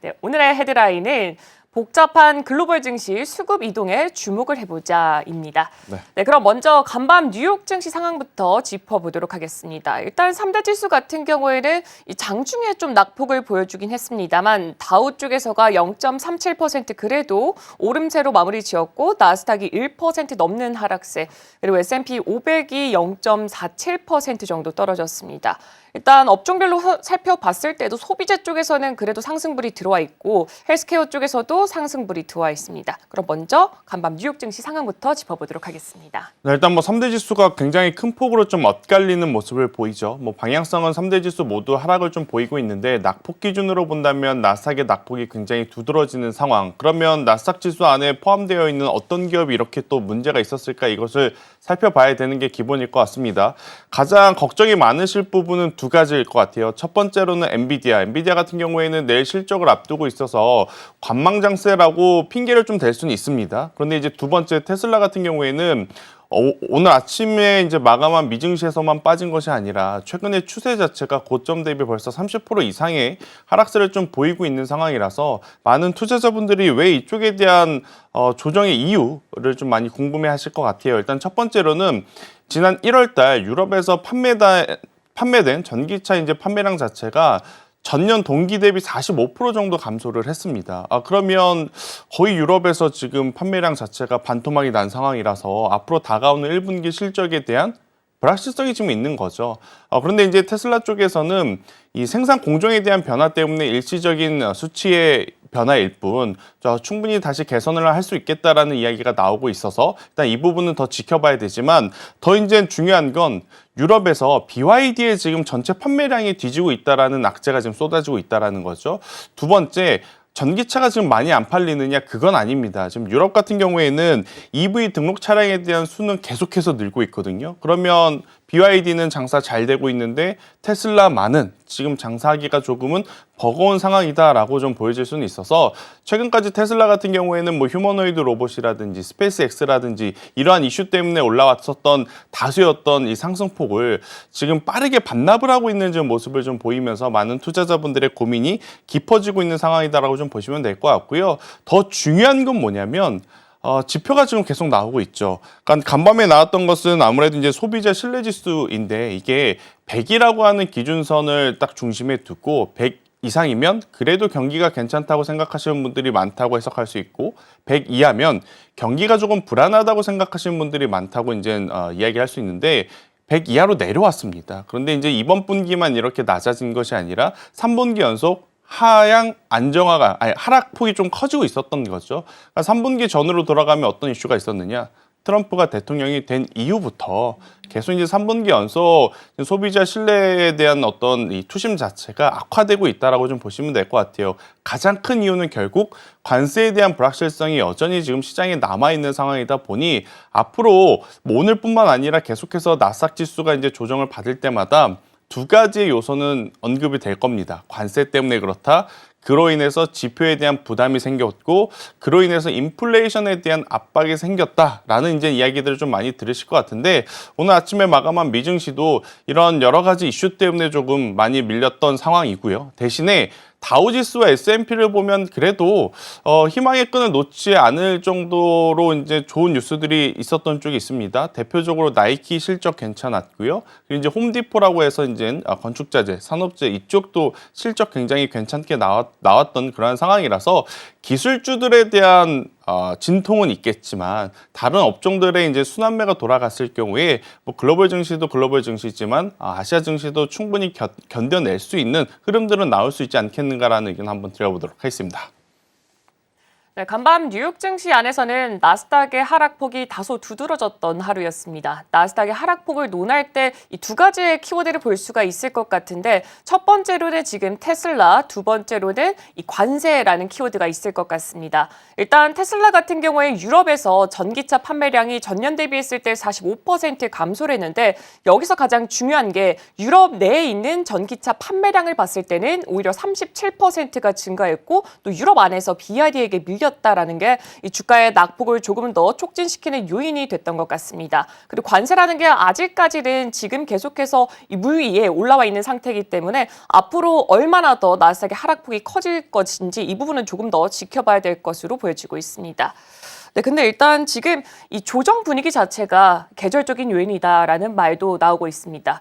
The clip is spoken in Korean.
네, 오늘의 헤드라인은 복잡한 글로벌 증시 수급 이동에 주목을 해보자입니다. 네, 그럼 먼저 간밤 뉴욕 증시 상황부터 짚어보도록 하겠습니다. 일단 3대 지수 같은 경우에는 이 장중에 좀 낙폭을 보여주긴 했습니다만 다우 쪽에서가 0.37% 그래도 오름세로 마무리 지었고 나스닥이 1% 넘는 하락세, 그리고 S&P 500이 0.47% 정도 떨어졌습니다. 일단 업종별로 살펴봤을 때도 소비재 쪽에서는 그래도 상승불이 들어와 있고 헬스케어 쪽에서도 상승불이 들어와 있습니다. 그럼 먼저 간밤 뉴욕 증시 상황부터 짚어보도록 하겠습니다. 네, 일단 3대 지수가 굉장히 큰 폭으로 좀 엇갈리는 모습을 보이죠. 방향성은 3대 지수 모두 하락을 좀 보이고 있는데 낙폭 기준으로 본다면 나스닥의 낙폭이 굉장히 두드러지는 상황. 그러면 나스닥 지수 안에 포함되어 있는 어떤 기업이 이렇게 또 문제가 있었을까, 이것을 살펴봐야 되는 게 기본일 것 같습니다. 가장 걱정이 많으실 부분은 두 가지일 것 같아요. 첫 번째로는 엔비디아 같은 경우에는 내일 실적을 앞두고 있어서 관망장세라고 핑계를 좀 댈 수는 있습니다. 그런데 이제 두 번째 테슬라 같은 경우에는 오늘 아침에 이제 마감한 미증시에서만 빠진 것이 아니라 최근의 추세 자체가 고점 대비 벌써 30% 이상의 하락세를 좀 보이고 있는 상황이라서 많은 투자자분들이 왜 이쪽에 대한 조정의 이유를 좀 많이 궁금해하실 것 같아요. 일단 첫 번째로는 지난 1월 달 유럽에서 판매된 전기차 이제 판매량 자체가 전년 동기 대비 45% 정도 감소를 했습니다. 그러면 거의 유럽에서 지금 판매량 자체가 반토막이 난 상황이라서 앞으로 다가오는 1분기 실적에 대한 불확실성이 지금 있는 거죠. 그런데 이제 테슬라 쪽에서는 이 생산 공정에 대한 변화 때문에 일시적인 수치의 변화일 뿐 충분히 다시 개선을 할 수 있겠다라는 이야기가 나오고 있어서 일단 이 부분은 더 지켜봐야 되지만 더 이제 중요한 건 유럽에서 BYD의 지금 전체 판매량이 뒤지고 있다라는 악재가 지금 쏟아지고 있다라는 거죠. 두 번째, 전기차가 지금 많이 안 팔리느냐? 그건 아닙니다. 지금 유럽 같은 경우에는 EV 등록 차량에 대한 수는 계속해서 늘고 있거든요. 그러면 BYD는 장사 잘 되고 있는데 테슬라만은 지금 장사하기가 조금은 버거운 상황이다라고 좀 보여질 수는 있어서 최근까지 테슬라 같은 경우에는 휴머노이드 로봇이라든지 스페이스X라든지 이러한 이슈 때문에 올라왔었던 다수였던 이 상승폭을 지금 빠르게 반납을 하고 있는 지금 모습을 좀 보이면서 많은 투자자분들의 고민이 깊어지고 있는 상황이다라고 좀 보시면 될 것 같고요. 더 중요한 건 뭐냐면 지표가 지금 계속 나오고 있죠. 그러니까 간밤에 나왔던 것은 아무래도 이제 소비자 신뢰지수인데 이게 100이라고 하는 기준선을 딱 중심에 두고 100 이상이면 그래도 경기가 괜찮다고 생각하시는 분들이 많다고 해석할 수 있고 100 이하면 경기가 조금 불안하다고 생각하시는 분들이 많다고 이제 이야기할 수 있는데 100 이하로 내려왔습니다. 그런데 이제 이번 분기만 이렇게 낮아진 것이 아니라 3분기 연속 하락폭이 좀 커지고 있었던 거죠. 그러니까 3분기 전으로 돌아가면 어떤 이슈가 있었느냐? 트럼프가 대통령이 된 이후부터 계속 이제 3분기 연속 소비자 신뢰에 대한 어떤 이 투심 자체가 악화되고 있다라고 좀 보시면 될 것 같아요. 가장 큰 이유는 결국 관세에 대한 불확실성이 여전히 지금 시장에 남아있는 상황이다 보니 앞으로 오늘뿐만 아니라 계속해서 나스닥 지수가 이제 조정을 받을 때마다 두 가지의 요소는 언급이 될 겁니다. 관세 때문에 그렇다. 그로 인해서 지표에 대한 부담이 생겼고 그로 인해서 인플레이션에 대한 압박이 생겼다라는 이제 이야기들을 좀 많이 들으실 것 같은데 오늘 아침에 마감한 미증시도 이런 여러 가지 이슈 때문에 조금 많이 밀렸던 상황이고요. 대신에 다우지수와 S&P를 보면 그래도 희망의 끈을 놓지 않을 정도로 이제 좋은 뉴스들이 있었던 쪽이 있습니다. 대표적으로 나이키 실적 괜찮았고요. 그리고 이제 홈디포라고 해서 이제 건축자재, 산업재 이쪽도 실적 굉장히 괜찮게 나왔던 그런 상황이라서 기술주들에 대한 진통은 있겠지만 다른 업종들의 이제 순환매가 돌아갔을 경우에 글로벌 증시도 글로벌 증시지만 아시아 증시도 충분히 견뎌낼 수 있는 흐름들은 나올 수 있지 않겠는가라는 의견 한번 드려보도록 하겠습니다. 네, 간밤 뉴욕 증시 안에서는 나스닥의 하락폭이 다소 두드러졌던 하루였습니다. 나스닥의 하락폭을 논할 때 이 두 가지의 키워드를 볼 수가 있을 것 같은데 첫 번째로는 지금 테슬라, 두 번째로는 이 관세라는 키워드가 있을 것 같습니다. 일단 테슬라 같은 경우에 유럽에서 전기차 판매량이 전년 대비했을 때 45% 감소를 했는데 여기서 가장 중요한 게 유럽 내에 있는 전기차 판매량을 봤을 때는 오히려 37%가 증가했고 또 유럽 안에서 BYD에게 밀렸 커졌다라는 게 이 주가의 낙폭을 조금 더 촉진시키는 요인이 됐던 것 같습니다. 그리고 관세라는 게 아직까지는 지금 계속해서 이 물 위에 올라와 있는 상태이기 때문에 앞으로 얼마나 더 나스닥의 하락폭이 커질 것인지 이 부분은 조금 더 지켜봐야 될 것으로 보여지고 있습니다. 네, 근데 일단 지금 이 조정 분위기 자체가 계절적인 요인이다라는 말도 나오고 있습니다.